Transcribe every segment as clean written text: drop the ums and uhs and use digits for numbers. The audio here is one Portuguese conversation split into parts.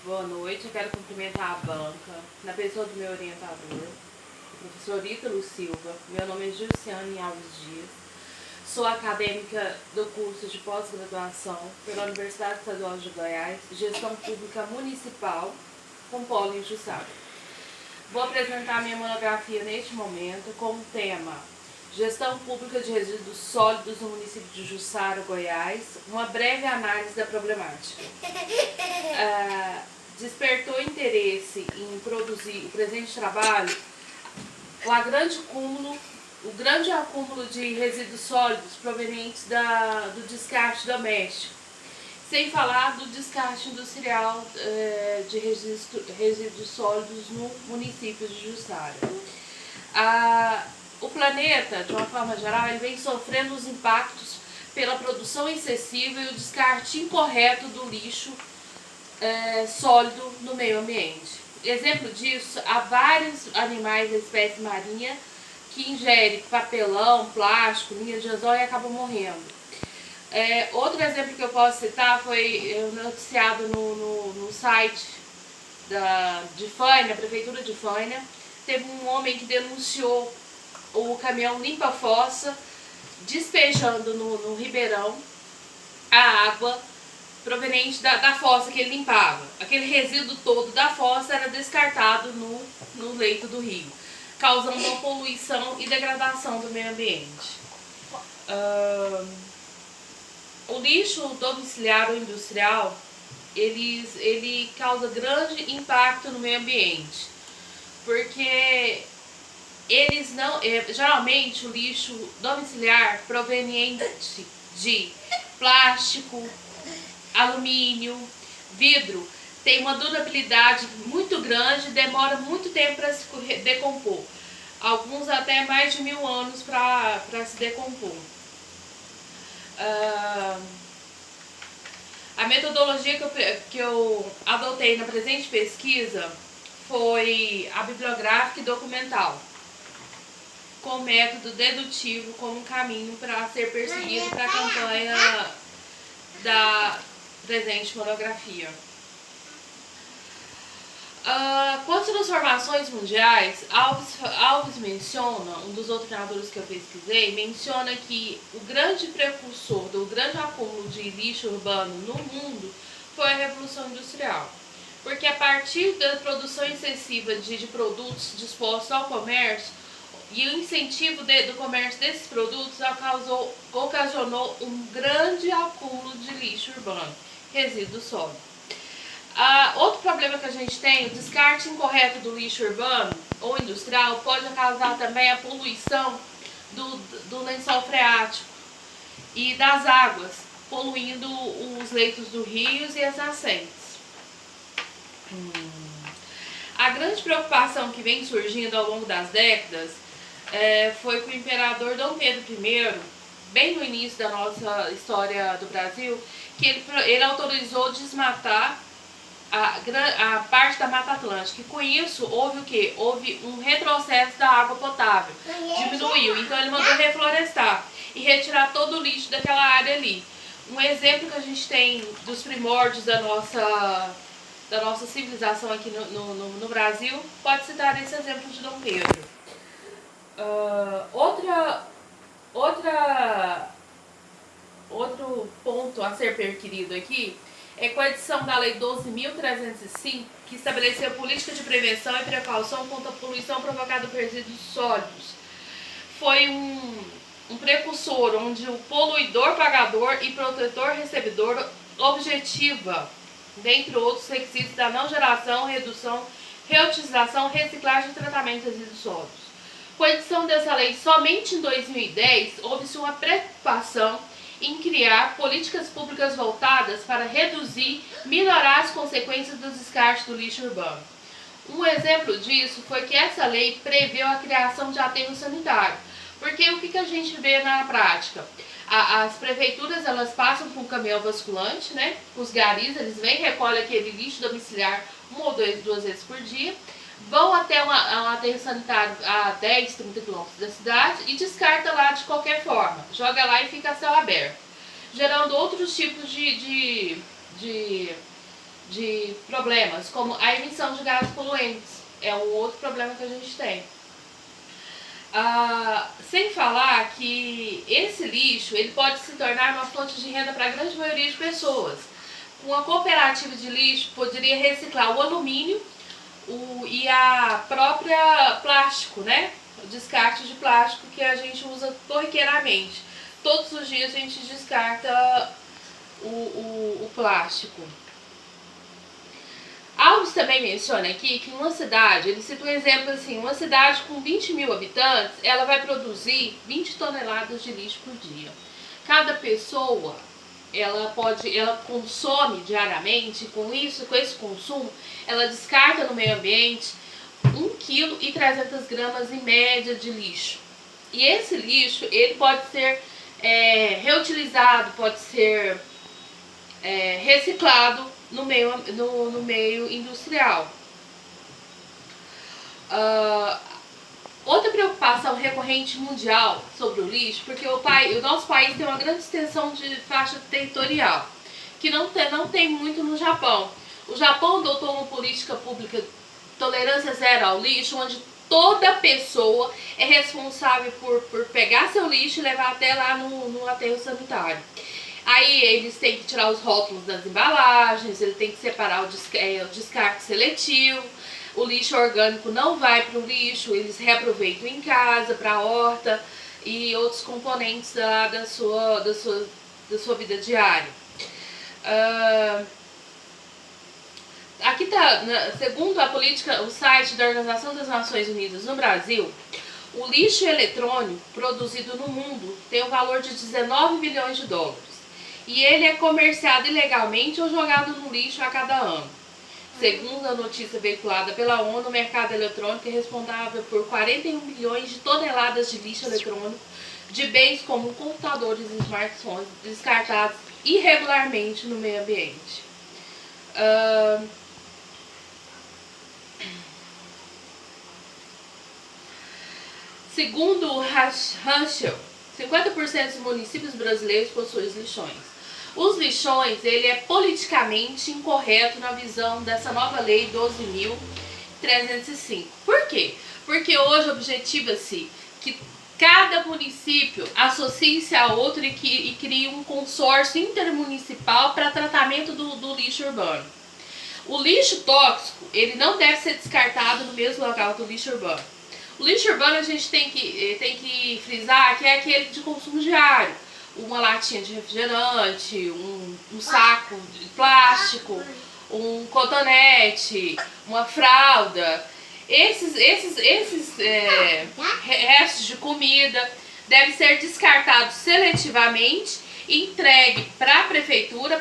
Boa noite, eu quero cumprimentar a banca, na pessoa do meu orientador, o professor Ítalo Silva. Meu nome é Gilciane Alves Dias, sou acadêmica do curso de pós-graduação pela Universidade Estadual de Goiás, Gestão Pública Municipal, com polo em Jussara. Vou apresentar minha monografia neste momento com o tema Gestão Pública de Resíduos Sólidos no município de Jussara, Goiás, uma breve análise da problemática. Despertou interesse em produzir o presente trabalho o grande acúmulo de resíduos sólidos provenientes do descarte doméstico, sem falar do descarte industrial de resíduos sólidos no município de Jussara. O planeta, de uma forma geral, ele vem sofrendo os impactos pela produção excessiva e o descarte incorreto do lixo sólido no meio ambiente. Exemplo disso, há vários animais da espécie marinha que ingerem papelão, plástico, linha de anzol e acabam morrendo. Outro exemplo que eu posso citar foi noticiado no site de Faina, Prefeitura de Faina. Teve um homem que denunciou o caminhão limpa-fossa despejando no ribeirão a água proveniente da fossa que ele limpava. Aquele resíduo todo da fossa era descartado no leito do rio, causando uma poluição e degradação do meio ambiente. O lixo domiciliar ou industrial, ele causa grande impacto no meio ambiente, porque geralmente o lixo domiciliar proveniente de plástico, alumínio, vidro, tem uma durabilidade muito grande e demora muito tempo para se decompor. Alguns até mais de 1000 anos para se decompor. A metodologia que eu adotei na presente pesquisa foi a bibliográfica e documental, com método dedutivo como um caminho para ser perseguido para a campanha da presente monografia. Quanto às transformações mundiais, Alves menciona, um dos doutrinadores que eu pesquisei, menciona que o grande precursor do grande acúmulo de lixo urbano no mundo foi a Revolução Industrial. Porque a partir da produção excessiva de produtos dispostos ao comércio e o incentivo do comércio desses produtos ocasionou um grande acúmulo de lixo urbano, resíduo sólido. Outro problema que a gente tem, o descarte incorreto do lixo urbano ou industrial pode causar também a poluição do lençol freático e das águas, poluindo os leitos dos rios e as nascentes. A grande preocupação que vem surgindo ao longo das décadas foi com o imperador Dom Pedro I, bem no início da nossa história do Brasil, que ele autorizou desmatar a parte da Mata Atlântica. E com isso houve o quê? Houve um retrocesso da água potável, diminuiu. Então ele mandou reflorestar e retirar todo o lixo daquela área ali. Um exemplo que a gente tem dos primórdios da nossa civilização aqui no Brasil, pode citar esse exemplo de Dom Pedro. Outro ponto a ser perquirido aqui é com a edição da Lei 12.305, que estabeleceu política de prevenção e precaução contra a poluição provocada por resíduos sólidos. Foi um precursor onde o poluidor pagador e protetor recebedor objetiva, dentre outros requisitos, da não geração, redução, reutilização, reciclagem e tratamento de resíduos sólidos. Com a edição dessa lei somente em 2010, houve-se uma preocupação em criar políticas públicas voltadas para reduzir, minorar as consequências dos descartes do lixo urbano. Um exemplo disso foi que essa lei preveu a criação de aterro sanitário. Porque o que a gente vê na prática? As prefeituras, elas passam por um caminhão basculante, né? Os garis, eles vêm, recolhem aquele lixo domiciliar 1 ou 2 vezes por dia, vão até um aterro sanitário a 10, 30 quilômetros da cidade e descarta lá de qualquer forma. Joga lá e fica a céu aberto, gerando outros tipos de de problemas, como a emissão de gases poluentes. É um outro problema que a gente tem. Sem falar que esse lixo ele pode se tornar uma fonte de renda para a grande maioria de pessoas. Uma cooperativa de lixo poderia reciclar o alumínio e a própria plástico, né? O descarte de plástico que a gente usa corriqueiramente. Todos os dias a gente descarta o plástico. Alves também menciona aqui que uma cidade, ele cita um exemplo assim, uma cidade com 20 mil habitantes, ela vai produzir 20 toneladas de lixo por dia. Cada pessoa, ela consome diariamente, com esse consumo, ela descarta no meio ambiente 1,3 kg em média de lixo. E esse lixo, ele pode ser reutilizado, pode ser reciclado no meio industrial. Outra preocupação recorrente mundial sobre o lixo, porque o nosso país tem uma grande extensão de faixa territorial, que não tem muito no Japão. O Japão adotou uma política pública tolerância zero ao lixo, onde toda pessoa é responsável por pegar seu lixo e levar até lá no aterro sanitário. Aí eles têm que tirar os rótulos das embalagens, ele tem que separar o descarte seletivo, o lixo orgânico não vai para o lixo, eles reaproveitam em casa, para a horta e outros componentes lá da sua vida diária. Aqui está, segundo a política, o site da Organização das Nações Unidas no Brasil, o lixo eletrônico produzido no mundo tem um valor de 19 bilhões de dólares. E ele é comerciado ilegalmente ou jogado no lixo a cada ano. Segundo a notícia veiculada pela ONU, o mercado eletrônico é responsável por 41 milhões de toneladas de lixo eletrônico de bens como computadores e smartphones descartados irregularmente no meio ambiente. Segundo o Rachel, 50% dos municípios brasileiros possuem lixões. Os lixões, ele é politicamente incorreto na visão dessa nova lei 12.305. Por quê? Porque hoje objetiva-se que cada município associe-se a outro e crie um consórcio intermunicipal para tratamento do lixo urbano. O lixo tóxico, ele não deve ser descartado no mesmo local do lixo urbano. O lixo urbano a gente tem que frisar que é aquele de consumo diário. Uma latinha de refrigerante, um saco de plástico, um cotonete, uma fralda. Esses restos de comida devem ser descartados seletivamente e entregue para a prefeitura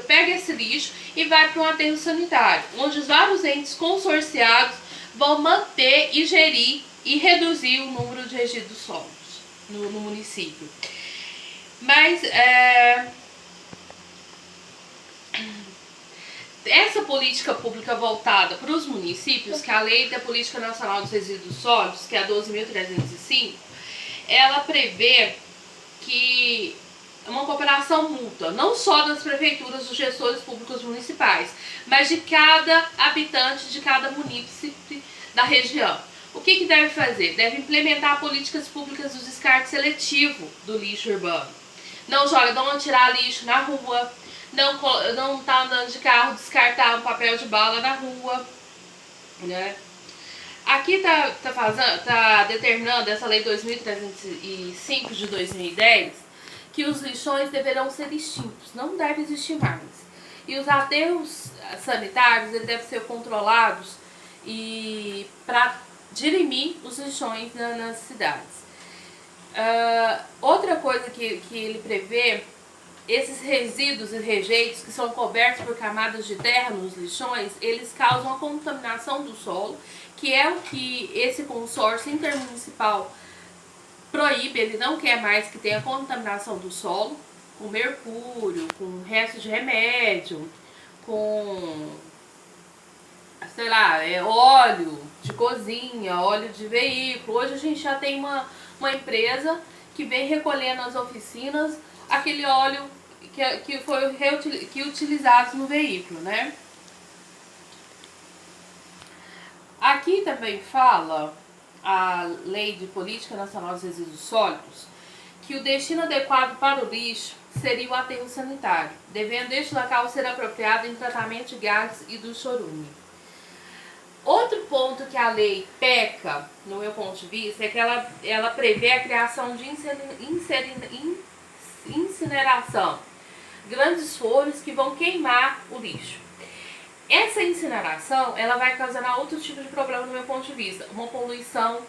pega esse lixo e vai para um aterro sanitário, onde os vários entes consorciados vão manter e gerir e reduzir o número de resíduos sólidos no município. Mas essa política pública voltada para os municípios, que é a Lei da Política Nacional dos Resíduos Sólidos, que é a 12.305, ela prevê que uma cooperação mútua, não só das prefeituras, dos gestores públicos municipais, mas de cada habitante de cada munícipe da região. O que deve fazer? Deve implementar políticas públicas do descarte seletivo do lixo urbano. Não tirar lixo na rua, não tá andando de carro, descartar um papel de bala na rua, né? Aqui tá determinando essa lei 2.305 de 2010 que os lixões deverão ser extintos, não deve existir mais. E os aterros sanitários eles devem ser controlados e para dirimir os lixões nas cidades. Outra coisa que ele prevê, esses resíduos e rejeitos que são cobertos por camadas de terra nos lixões, eles causam a contaminação do solo, que é o que esse consórcio intermunicipal proíbe. Ele não quer mais que tenha contaminação do solo, com mercúrio, com restos de remédio, com, sei lá, óleo de cozinha, óleo de veículo. Hoje a gente já tem uma empresa que vem recolher nas oficinas aquele óleo que foi utilizado no veículo, né? também fala, a Lei de Política Nacional dos Resíduos Sólidos, que o destino adequado para o lixo seria o aterro sanitário, devendo este local ser apropriado em tratamento de gases e do chorume. Outro ponto que a lei peca, no meu ponto de vista, é que ela prevê a criação de incineração, grandes fornos que vão queimar o lixo. Essa incineração, ela vai causar outro tipo de problema no meu ponto de vista, uma poluição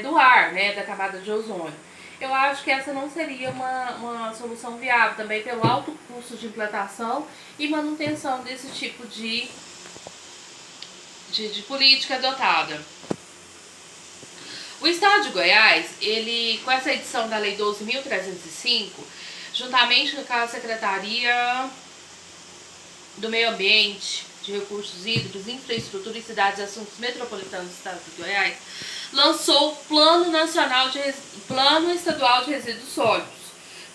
do ar, né, da camada de ozônio. Eu acho que essa não seria uma solução viável, também pelo alto custo de implantação e manutenção desse tipo de política adotada. O Estado de Goiás, ele, com essa edição da Lei 12.305, juntamente com a Secretaria do Meio Ambiente, de Recursos Hídricos, Infraestrutura e Cidades e Assuntos Metropolitanos do Estado de Goiás, lançou o Plano Estadual de Resíduos Sólidos,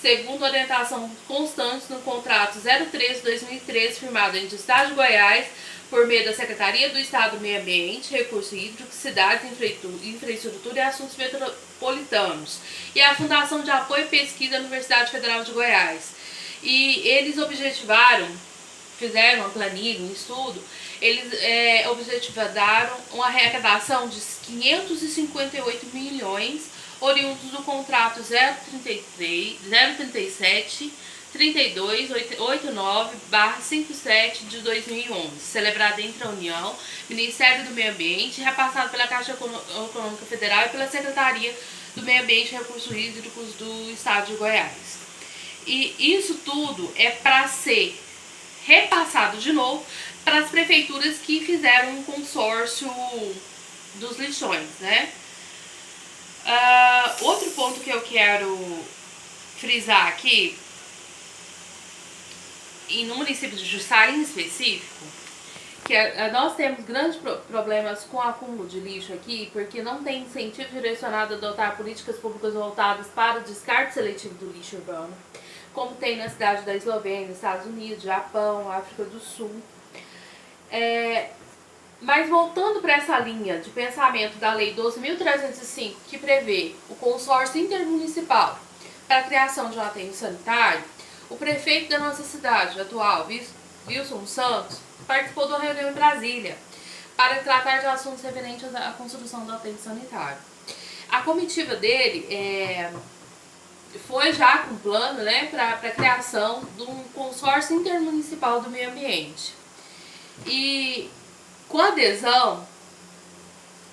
segundo orientação constante no contrato 03/2013, firmado entre o Estado de Goiás, por meio da Secretaria do Estado do Meio Ambiente, Recursos Hídricos, Cidades, Infraestrutura e Assuntos Metropolitanos, e a Fundação de Apoio e Pesquisa da Universidade Federal de Goiás. E eles fizeram uma planilha, um estudo, eles objetivaram uma arrecadação de 558 milhões, oriundos do contrato 037-3289/57 de 2011, celebrado entre a União, Ministério do Meio Ambiente, repassado pela Caixa Econômica Federal e pela Secretaria do Meio Ambiente e Recursos Hídricos do Estado de Goiás. E isso tudo é para ser repassado de novo para as prefeituras que fizeram um consórcio dos lixões, né? Outro ponto que eu quero frisar aqui, e no município de Jussara em específico, que nós temos grandes problemas com o acúmulo de lixo aqui, porque não tem incentivo direcionado a adotar políticas públicas voltadas para o descarte seletivo do lixo urbano, como tem na cidade da Eslovênia, Estados Unidos, Japão, África do Sul. Mas voltando para essa linha de pensamento da Lei 12.305, que prevê o consórcio intermunicipal para a criação de um aterro sanitário, o prefeito da nossa cidade atual, Wilson Santos, participou de uma reunião em Brasília para tratar de assuntos referentes à construção do aterro sanitário. A comitiva dele foi já com plano, né, para a criação de um consórcio intermunicipal do meio ambiente. E com a adesão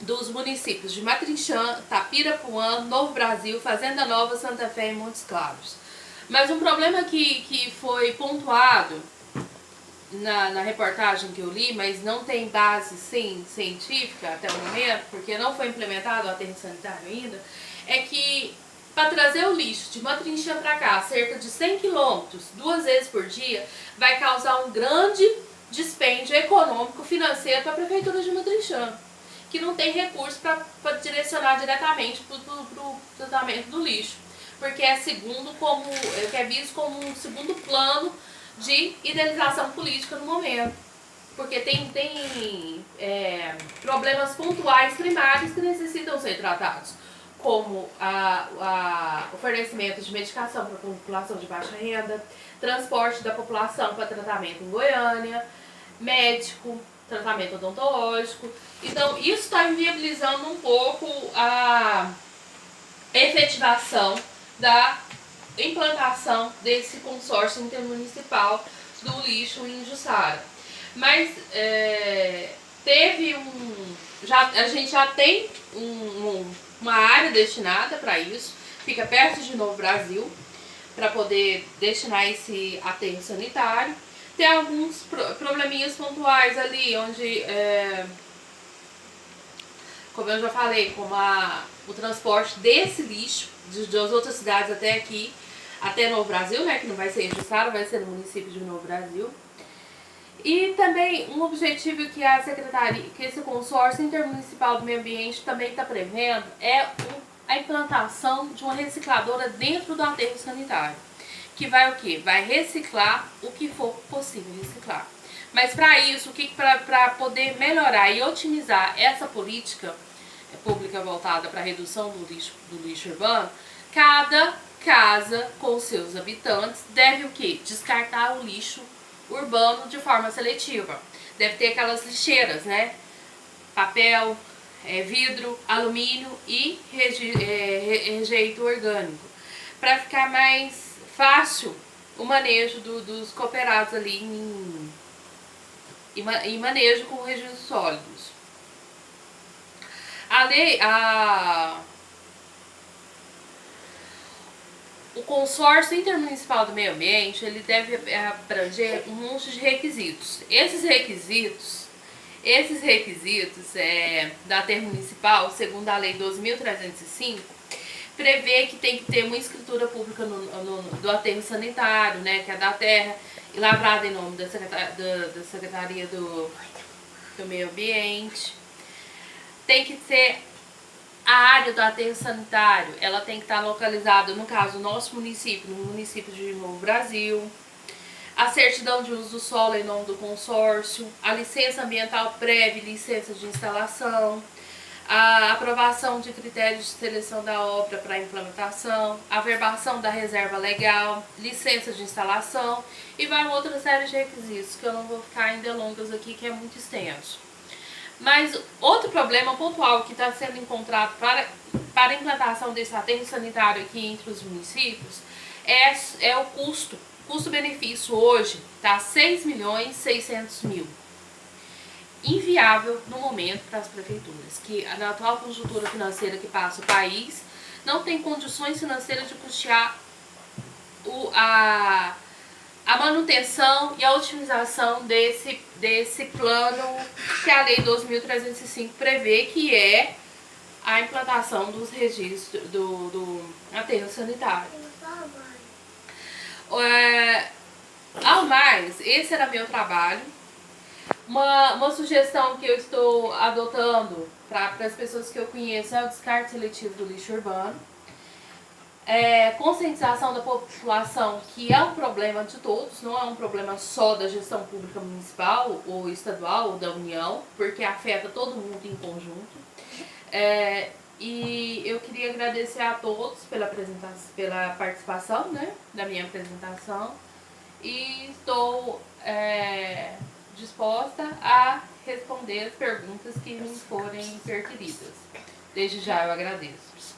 dos municípios de Matrinchã, Tapirapuã, Novo Brasil, Fazenda Nova, Santa Fé e Montes Claros. Mas um problema que foi pontuado na reportagem que eu li, mas não tem base científica até o momento, porque não foi implementado o aterro sanitário ainda, é que para trazer o lixo de Matrinchã para cá, cerca de 100 quilômetros, 2 vezes por dia, vai causar um grande dispêndio econômico financeiro para a prefeitura de Matrinchã, que não tem recurso para direcionar diretamente para o tratamento do lixo, porque é visto como um segundo plano de idealização política no momento, porque tem problemas pontuais primários que necessitam ser tratados, como o fornecimento de medicação para a população de baixa renda, transporte da população para tratamento em Goiânia, médico, tratamento odontológico. Então, isso está inviabilizando um pouco a efetivação da implantação desse consórcio intermunicipal do lixo em Jussara. Mas a gente já tem uma área destinada para isso, fica perto de Novo Brasil, para poder destinar esse aterro sanitário. Tem alguns probleminhas pontuais ali, onde, como eu já falei, como o transporte desse lixo das outras cidades até aqui, até Novo Brasil, né, que não vai ser em Jussara, vai ser no município de Novo Brasil. E também um objetivo que que esse consórcio intermunicipal do meio ambiente também está prevendo é a implantação de uma recicladora dentro do aterro sanitário, que vai o quê? Vai reciclar o que for possível reciclar. Mas para isso, para poder melhorar e otimizar essa política pública voltada para a redução do lixo urbano, cada casa com seus habitantes deve o quê? Descartar o lixo urbano de forma seletiva. Deve ter aquelas lixeiras, né? Papel, vidro, alumínio e rejeito orgânico. Para ficar mais fácil o manejo dos cooperados ali em manejo com resíduos sólidos. O consórcio intermunicipal do meio ambiente, ele deve abranger um monte de requisitos. Esses requisitos da Aterro Municipal, segundo a Lei 12.305, prevê que tem que ter uma escritura pública do aterro sanitário, né, que é da terra, lavrada em nome da Secretaria do Meio Ambiente. Tem que ter a área do aterro sanitário, ela tem que estar localizada, no caso, no nosso município, no município de Novo Brasil. A certidão de uso do solo em nome do consórcio, a licença ambiental prévia e licença de instalação, a aprovação de critérios de seleção da obra para implementação, a verbação da reserva legal, licença de instalação e vai uma outra série de requisitos que eu não vou ficar em delongas aqui, que é muito extenso. Mas outro problema pontual que está sendo encontrado para a implantação desse aterro sanitário aqui entre os municípios é o custo. O custo-benefício hoje está 6.600.000. Inviável no momento para as prefeituras, que na atual conjuntura financeira que passa o país, não tem condições financeiras de custear a manutenção e a otimização desse plano que a Lei 12.305 prevê, que é a implantação dos registros do aterro sanitário. Ao mais, esse era meu trabalho. Uma sugestão que eu estou adotando para as pessoas que eu conheço é o descarte seletivo do lixo urbano. Conscientização da população, que é um problema de todos, não é um problema só da gestão pública municipal ou estadual ou da União, porque afeta todo mundo em conjunto. E eu queria agradecer a todos pela participação, né, da minha apresentação, e estou disposta a responder as perguntas que me forem perquiridas. Desde já eu agradeço.